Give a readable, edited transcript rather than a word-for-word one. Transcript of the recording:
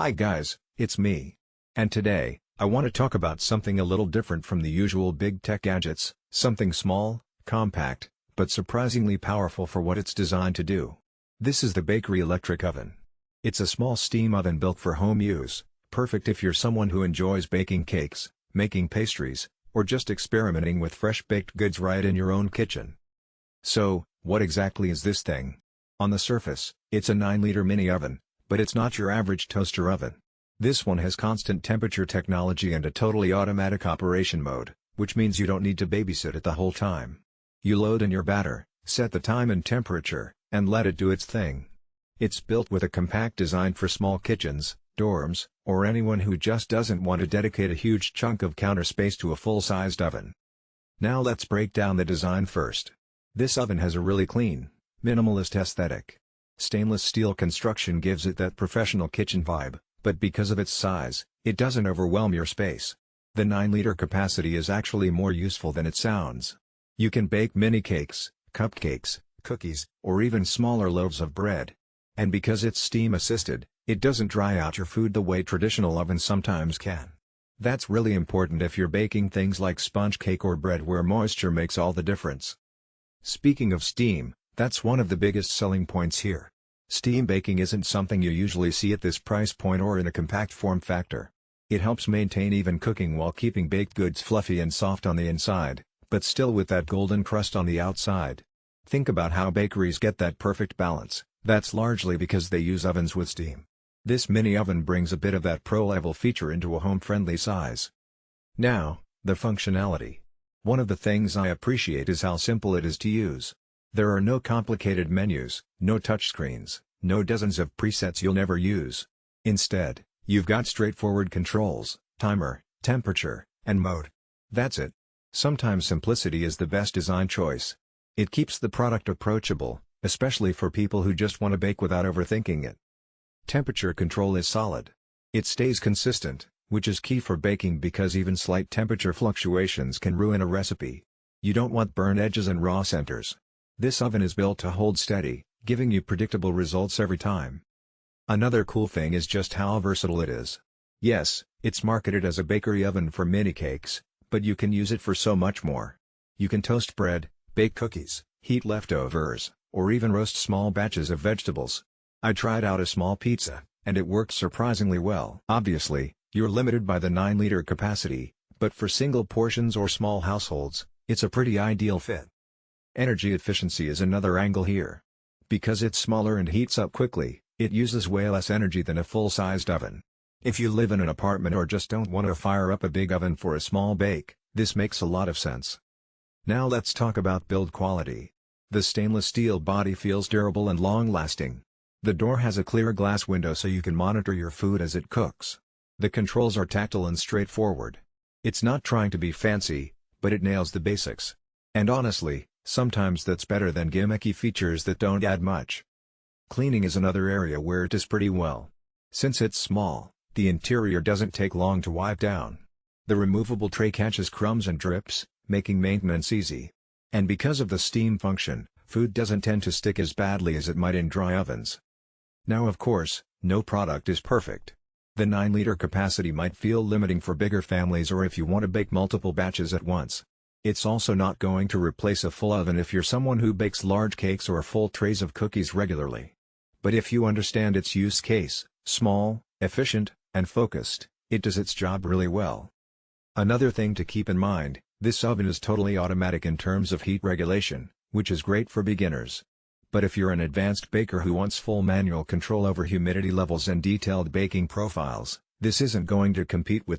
Hi guys, it's me. And today, I want to talk about something a little different from the usual big tech gadgets, something small, compact, but surprisingly powerful for what it's designed to do. This is the bakery electric oven. It's a small steam oven built for home use, perfect if you're someone who enjoys baking cakes, making pastries, or just experimenting with fresh baked goods right in your own kitchen. So, what exactly is this thing? On the surface, it's a 9-liter mini oven, but it's not your average toaster oven. This one has constant temperature technology and a totally automatic operation mode, which means you don't need to babysit it the whole time. You load in your batter, set the time and temperature, and let it do its thing. It's built with a compact design for small kitchens, dorms, or anyone who just doesn't want to dedicate a huge chunk of counter space to a full-sized oven. Now let's break down the design first. This oven has a really clean, minimalist aesthetic. Stainless steel construction gives it that professional kitchen vibe, but because of its size, it doesn't overwhelm your space. The 9-liter capacity is actually more useful than it sounds. You can bake mini cakes, cupcakes, cookies, or even smaller loaves of bread. And because it's steam-assisted, it doesn't dry out your food the way traditional ovens sometimes can. That's really important if you're baking things like sponge cake or bread where moisture makes all the difference. Speaking of steam, that's one of the biggest selling points here. Steam baking isn't something you usually see at this price point or in a compact form factor. It helps maintain even cooking while keeping baked goods fluffy and soft on the inside, but still with that golden crust on the outside. Think about how bakeries get that perfect balance. That's largely because they use ovens with steam. This mini oven brings a bit of that pro-level feature into a home-friendly size. Now, the functionality. One of the things I appreciate is how simple it is to use. There are no complicated menus, no touchscreens, no dozens of presets you'll never use. Instead, you've got straightforward controls, timer, temperature, and mode. That's it. Sometimes simplicity is the best design choice. It keeps the product approachable, especially for people who just want to bake without overthinking it. Temperature control is solid. It stays consistent, which is key for baking because even slight temperature fluctuations can ruin a recipe. You don't want burnt edges and raw centers. This oven is built to hold steady, giving you predictable results every time. Another cool thing is just how versatile it is. Yes, it's marketed as a bakery oven for mini cakes, but you can use it for so much more. You can toast bread, bake cookies, heat leftovers, or even roast small batches of vegetables. I tried out a small pizza, and it worked surprisingly well. Obviously, you're limited by the 9-liter capacity, but for single portions or small households, it's a pretty ideal fit. Energy efficiency is another angle here. Because it's smaller and heats up quickly, it uses way less energy than a full-sized oven. If you live in an apartment or just don't want to fire up a big oven for a small bake, this makes a lot of sense. Now let's talk about build quality. The stainless steel body feels durable and long-lasting. The door has a clear glass window so you can monitor your food as it cooks. The controls are tactile and straightforward. It's not trying to be fancy, but it nails the basics. And honestly, sometimes that's better than gimmicky features that don't add much. Cleaning is another area where it does pretty well. Since it's small, the interior doesn't take long to wipe down. The removable tray catches crumbs and drips, making maintenance easy. And because of the steam function, food doesn't tend to stick as badly as it might in dry ovens. Now of course, no product is perfect. The 9-liter capacity might feel limiting for bigger families or if you want to bake multiple batches at once. It's also not going to replace a full oven if you're someone who bakes large cakes or full trays of cookies regularly. But if you understand its use case, small, efficient, and focused, it does its job really well. Another thing to keep in mind, this oven is totally automatic in terms of heat regulation, which is great for beginners. But if you're an advanced baker who wants full manual control over humidity levels and detailed baking profiles, this isn't going to compete with